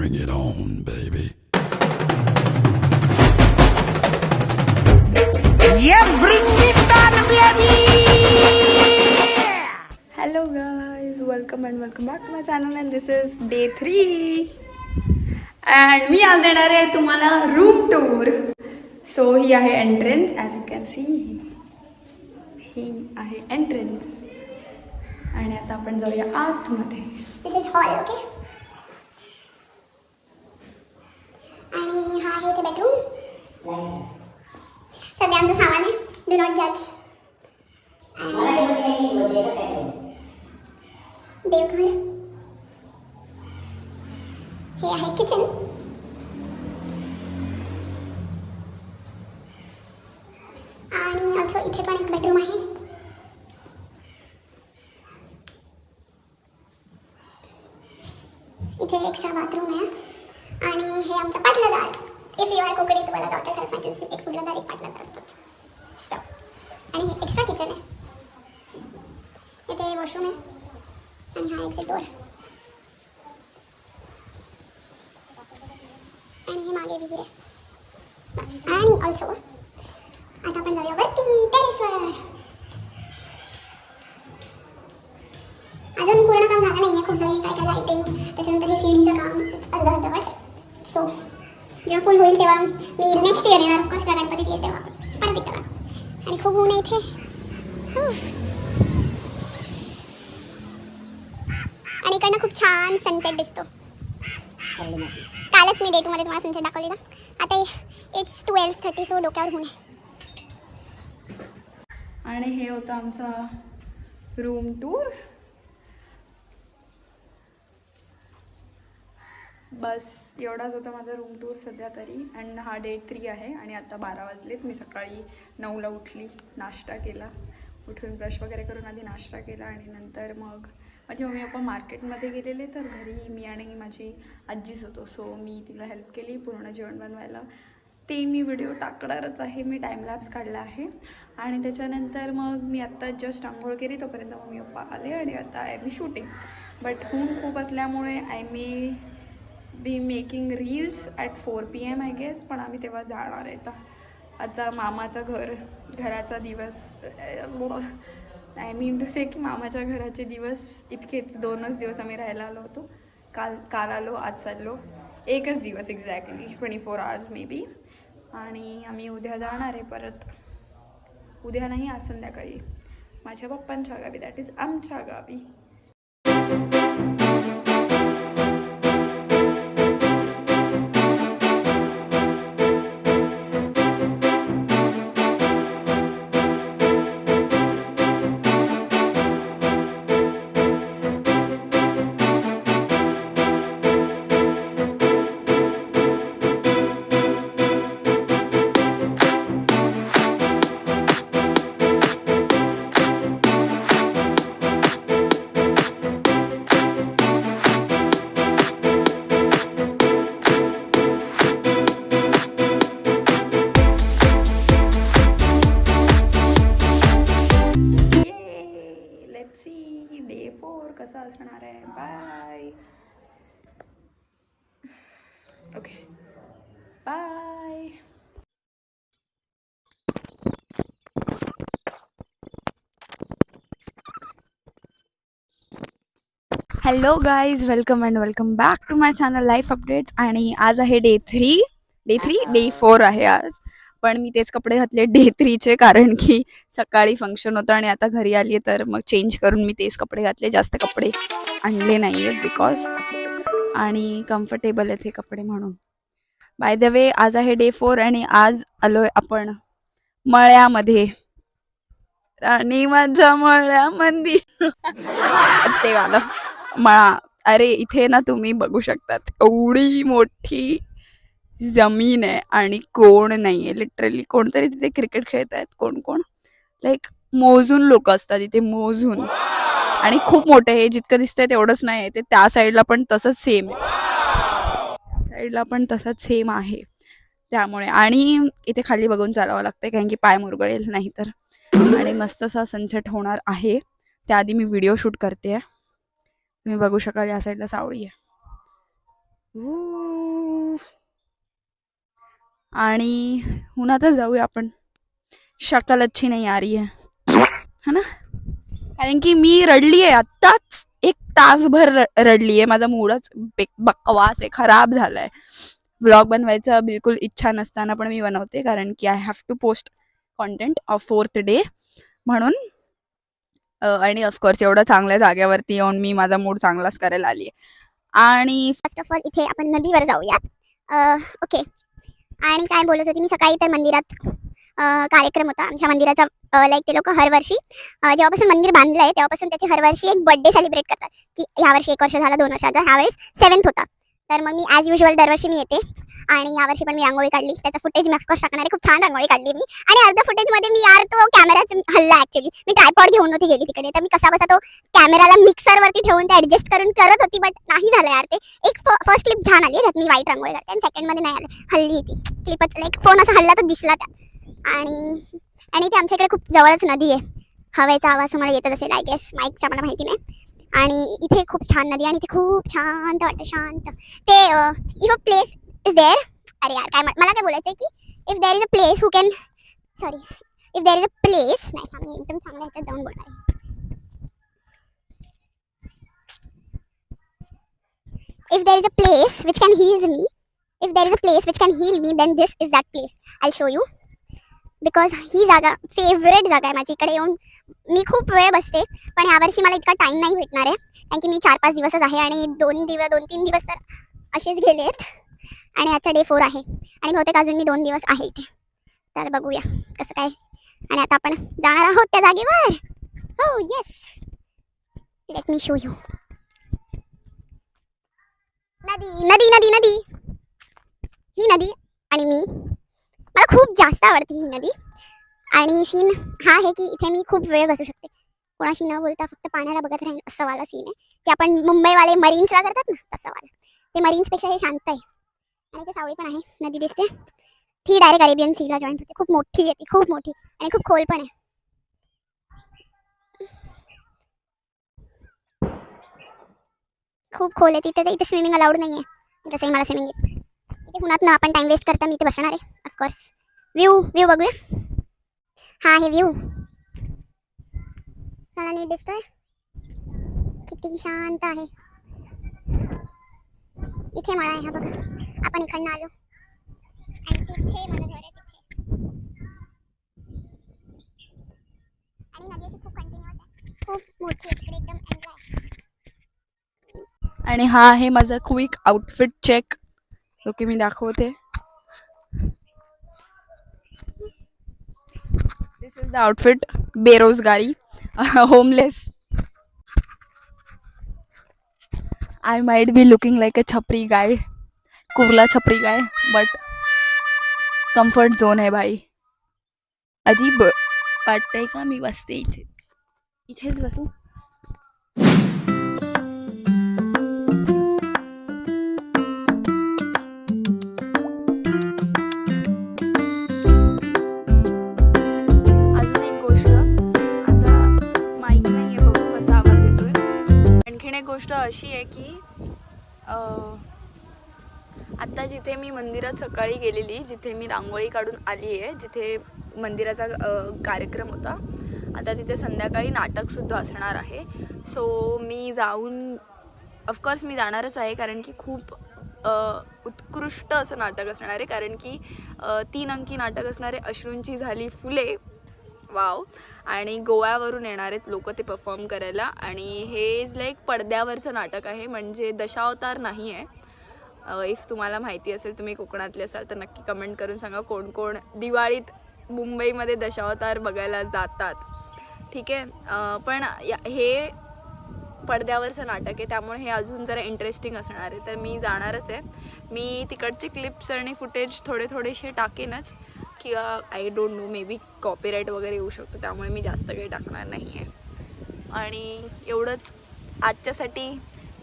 Bring it on, baby. Yeah, bring it on, baby. Hello guys, welcome back to my channel and this is day 3 and मी आज देणार आहे तुम्हाला room tour. So ही आहे entrance, as you can see ही आहे entrance आणि आता आपण जाऊया आतमध्ये. दिस इज हॉल. ओके, आणि हा आहे ते बेडरूम. सध्या आमचं सामान आहे. डू नॉट जज. देवघर. हे आहे किचन. आणि ऑल्सो इथे पण एक बेडरूम आहे. इथे एक्स्ट्रा बाथरूम आहे. आणि हे आमचं पाटलं दार. इफ यू आर कोकणी तुम्हाला गावच्या घरात माहिती असेल, एक फुटलं दार, एक पाटलं दार असतं. आणि हे एक्स्ट्रा किचन आहे. इथे वॉशरूम आहे आणि हा एक्झिट डोर. आणि हे मागे विहीर आहे. बस. आणि ऑल्सो आता आपण जाऊया वरती टेरेसवर. अजून पूर्ण काम झालं नाही आहे. खूप जागी काय लाईटिंग, त्याच्यानंतर हे सीडीचं काम अर्धवट. सो जेव्हा फुल होईल तेव्हा मी नेक्स्ट इयर येणार. ऑफकोर्स गणपतीत येईल तेव्हा परत एकदा. आणि खूप ऊन आहे इथे. आणि इकडनं खूप छान सनसेट दिसतो. कालच मी डे 2 मध्ये तुम्हाला सनसेट दाखवलेला. आता इट्स 12:30, सो डोक्यावर ऊन आहे. आणि हे होतं आमचा रूम टूर. बस एवढाच होता माझा रूम टूर सध्या तरी. अँड हा डे 3 आहे आणि आता 12 वाजलेत. मी सकाळी 9ला उठली, नाश्ता केला, उठून ब्रश वगैरे करून आधी नाश्ता केला आणि नंतर मग माझे मम्मी पप्पा मार्केटमध्ये गेलेले, तर घरी मी आणि माझी आजीच होतो. सो मी तिला हेल्प केली पूर्ण जेवण बनवायला. ते मी व्हिडिओ टाकणारच आहे. मी टाईमलॅप्स काढला आहे. आणि त्याच्यानंतर मग मी आत्ता जस्ट आंघोळ केली, तोपर्यंत मम्मी पप्पा आले आणि आता आहे मी शूटिंग. बट ऊन खूप असल्यामुळे I may be making reels at 4 PM I guess. पण आम्ही तेव्हा जाणार आहे. आता मामाचं घराचा दिवस, आय मीन टू से की मामाच्या घराचे दिवस इतकेच 2च दिवस आम्ही राहायला आलो होतो. काल आलो, आज चाललो. एकच दिवस एक्झॅक्टली 24 hours मे बी. आणि आम्ही उद्या जाणार आहे परत. उद्या नाही, आज संध्याकाळी माझ्या पप्पांच्या गावी, दॅट इज आमच्या गावी. डे 4 कसा असणार आहे. Bye. Okay, bye. Hello guys, welcome back to my channel life updates. आणि आज आहे डे 4 आहे आज. पण मी तेच कपडे घातले डे 3चे, कारण की सकाळी फंक्शन होतं आणि आता घरी आली तर मग चेंज करून मी तेच कपडे घातले. जास्त कपडे आणले नाही आहेत बिकॉज, आणि कम्फर्टेबल आहेत हे कपडे म्हणून. बाय द वे, आज आहे डे 4 आणि आज आलोय आपण मळ्यामध्ये. आणि माझ्या मळ्यामध्ये ते वाला मळा. अरे इथे ना तुम्ही बघू शकतात, एवढी मोठी जमीन आहे आणि कोण नाही आहे. लिटरली कोणतरी तिथे क्रिकेट खेळत आहेत. कोण लाईक मोजून लोक असतात इथे, मोजून. आणि खूप मोठे, हे जितकं दिसतंय तेवढंच नाही आहे ते. त्या साईडला पण तसंच सेम आहे. त्यामुळे आणि इथे खाली बघून चालावं लागतंय, कारण की पाय मुरगळेल नाही तर. आणि मस्त असा सनसेट होणार आहे. त्याआधी मी व्हिडिओ शूट करते. तुम्ही बघू शकाल या साईडला सावळी आहे. आणि उन्हातच जाऊया आपण. शक्ल अच्छी नाही आ रही है है ना. कारण की मी रडली आहे आत्ताच 1 तासभर रडली आहे. माझा मूडच बकवास आहे, खराब झालाय. व्लॉग बनवायचा बिलकुल इच्छा नसताना पण मी बनवते कारण की I have to post content of 4th day म्हणून. आणि ऑफकोर्स एवढं चांगल्या जागेवरती येऊन मी माझा मूड चांगलाच करायला आली आहे. आणि फर्स्ट ऑफ ऑल इथे आपण नदीवर जाऊयात. ओके. आणि काय बोलत होती मी, सकाळी तर मंदिरात कार्यक्रम होता आमच्या मंदिराचा. लाईक ते लोक हरवर्षी जेव्हापासून मंदिर बांधलं आहे तेव्हापासून त्याची हरवर्षी एक बर्थडे सेलिब्रेट करतात, की ह्या वर्षी 1 वर्ष झाला, 2 वर्ष झाला, ह्यावेळेस 7th होता. तर मग मी ॲज युजल दरवर्षी मी येते आणि यावर्षी पण मी रांगोळी काढली. त्याचा फुटेज मी ऑफकोर्स टाकणार आहे. खूप छान रांगोळी काढली मी. आणि अर्ध्या फुटेजमध्ये मी यार तो कॅमेराच हल्ला ॲक्च्युली. मी ट्रायपॉड घेऊन नव्हती गेली तिकडे, तर मी कसा बसा तो कॅमेराला मिक्सरवरती ठेवून ते ॲडजस्ट करून करत होती, बट नाही झालं यार ते. एक फर्स्ट क्लिप छान आली, त्यात मी वाईट रांगोळी काढते, आणि सेकंडमध्ये नाही आलं, हल्ली ती क्लिपच. लाईक फोन असा हल्ला तर दिसला त्या. आणि ते आमच्या इकडे खूप जवळच नदी आहे. हवेचा आवाज मला येतच असेल आय गेस, माईकचा मला माहिती नाही. आणि इथे खूप छान नदी आणि ते खूप शांत वाटतं, शांत. ते if a place is there, अरे यार काय मला काय बोलायचं आहे की if there is a place who can, sorry, if there is a place, नाही मी एकदम चांगल्या ह्याच्यात जाऊन बोलणार आहे. If there is a place which can heal me, if there is a place which can heal me, then this is that place. I show you. Because ही जागा फेवरेट जागा आहे माझी. इकडे येऊन मी खूप वेळ बसते, पण यावर्षी मला इतका टाईम नाही भेटणार आहे कारण की मी 4-5 दिवसच आहे आणि 2-3 दिवस तर असेच गेले आहेत. आणि आजचा डे 4 आहे आणि बहुतेक अजून मी 2 दिवस आहे इथे. तर बघूया कसं काय. आणि आता आपण जाणार आहोत त्या जागेवर. हो yes, let me show you. नदी नदी नदी नदी, ही नदी आणि मी, मला खूप जास्त आवडते ही नदी. आणि सीन हा आहे की इथे मी खूप वेळ बसू शकते, कोणाशी न बोलता फक्त पाण्याला बघत राहीन, असं वाला सीन आहे. की आपण मुंबईवाले मरीन्सला करतात ना, तसं वाला. ते मरीन्सपेक्षा हे शांत आहे. आणि ते सावळी पण आहे, नदी दिसते ती डायरेक्ट अरेबियन सीला जॉईन होते. खूप मोठी आहे ती, खूप मोठी, आणि खूप खोल पण आहे. खूप खोल आहे तिथे. इथे स्विमिंग अलाउड नाही आहे, जसंही मला स्विमिंग येते. इथे उन्हात ना आपण टाइम वेस्ट करता मी इथे बसणार आहे ऑफकोर्स. व्ह्यू व्ह्यू बघूया. हा आहे व्ह्यू, मला नीट दिसतोय, किती शांत आहे. इथे मळा आहे हा बघा, आपण इकडनं आलो आणि तिथे माझं घर आहे तिथे. आणि नदी अशी खूप कंटिन्युअस आहे, खूप मोठी आहे, तिकडे एकदम एंडला आहे. आणि हा आहे माझा क्विक आउटफिट चेक, जो की मी दाखवते. दिस इज द आउटफिट. बेरोजगारी, homeless. I might be looking like a छपरी गाय, कुर्ला छपरी गाय, बट कम्फर्ट झोन आहे भाई. अजीब वाटतंय का मी बसते इथेच बसू. अजून एक गोष्ट, आता माईक नाही आहे, बघू कसा आवाज येतोय. आणखीन एक गोष्ट अशी आहे की आत्ता जिथे मी मंदिरात सकाळी गेलेली, जिथे मी रांगोळी काढून आली आहे, जिथे मंदिराचा कार्यक्रम होता, आता तिथे संध्याकाळी नाटकसुद्धा असणार आहे. सो मी जाऊन, ऑफकोर्स मी जाणारच आहे कारण की खूप उत्कृष्ट असं नाटक असणार आहे. कारण की 3 अंकी नाटक असणार आहे, अश्रूंची झाली फुले, वाव. आणि गोव्यावरून येणार आहेत लोक ते परफॉर्म करायला. आणि हे इज लाईक पडद्यावरचं नाटक आहे, म्हणजे दशावतार नाही आहे. इफ तुम्हाला माहिती असेल, तुम्ही कोकणातले असाल तर नक्की कमेंट करून सांगा कोण कोण दिवाळीत मुंबईमध्ये दशावतार बघायला जातात. ठीक आहे. पण हे पडद्यावरचं नाटक आहे, त्यामुळे हे अजून जरा इंटरेस्टिंग असणार आहे. तर मी जाणारच आहे. मी तिकडचे क्लिप्स आणि फुटेज थोडेसे टाकेनच, किंवा I don't know, may be copyright वगैरे येऊ शकतो, त्यामुळे मी जास्त काही टाकणार नाही आहे. आणि एवढंच आजच्यासाठी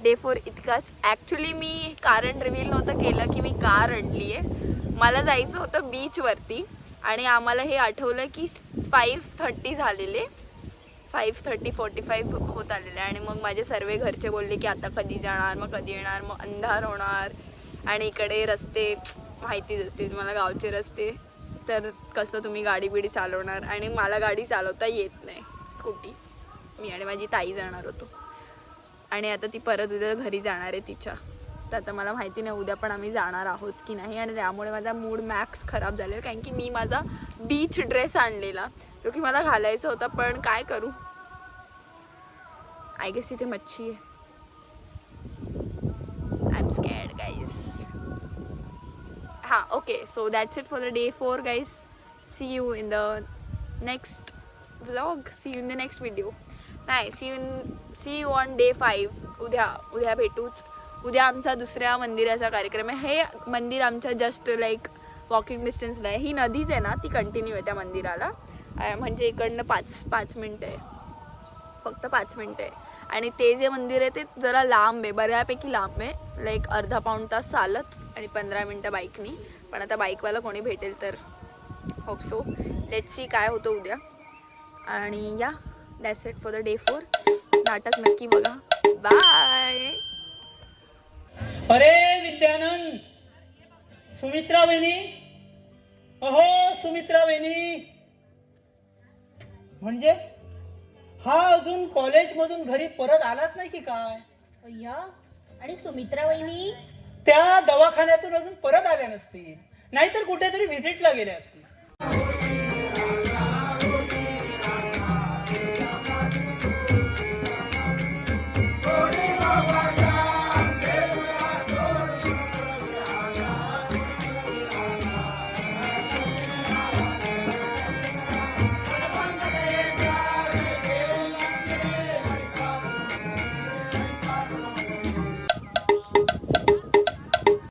डे 4 इतकाच. ॲक्च्युली मी कारण रिव्हील नव्हतं केलं की मी का रडली आहे. मला जायचं होतं बीचवरती आणि आम्हाला हे आठवलं की 5:30 झालेले, 5:30-45 होत आलेले. आणि मग माझे सर्व घरचे बोलले की आता कधी जाणार, मग कधी येणार, मग अंधार होणार. आणि इकडे रस्ते माहितीच असते तुम्हाला, गावचे रस्ते, तर कसं तुम्ही गाडी बिडी चालवणार. आणि मला गाडी चालवता येत नाही, स्कूटी. मी आणि माझी ताई जाणार होतो आणि आता ती परत उद्या घरी जाणार आहे तिच्या. तर आता मला माहिती नाही उद्या पण आम्ही जाणार आहोत की नाही. आणि त्यामुळे माझा मूड मॅक्स खराब झालेला, कारण की मी माझा बीच ड्रेस आणलेला जो की मला घालायचा होता, पण काय करू, आय गेस इथे मच्छी आहे. I am scared guys. हां okay, so that's it for the day 4 guys. See you in the next vlog, see you in the next video. नाही, सी यू ऑन डे 5. उद्या भेटूच. उद्या आमचा दुसऱ्या मंदिराचा कार्यक्रम आहे. हे मंदिर आमच्या जस्ट लाईक वॉकिंग डिस्टन्सला आहे. ही नदीच आहे ना, ती कंटिन्यू आहे त्या मंदिराला. म्हणजे इकडनं 5 मिनटं आहे, फक्त 5 मिनटं आहे. आणि ते जे मंदिर आहे ते जरा लांब आहे, बऱ्यापैकी लांब आहे, लाईक अर्धा पाऊण तास चालत आणि 15 मिनटं बाईकनी. पण आता बाईकवाला कोणी भेटेल तर होप सो. लेट्स सी काय होतं उद्या. आणि या, that's it for the day 4. नाटक नक्की बघा. बाय. अरे विद्यानंद, सुमित्रा बहिणी, अहो सुमित्रा बहिणी, म्हणजे हा अजून कॉलेजमधून घरी परत आलाच नाही की काय? अय्या, आणि सुमित्रा वहिनी? त्या दवाखान्यातून अजून परत आल्या नसतील, नाहीतर कुठेतरी व्हिजिटला गेल्या असतील.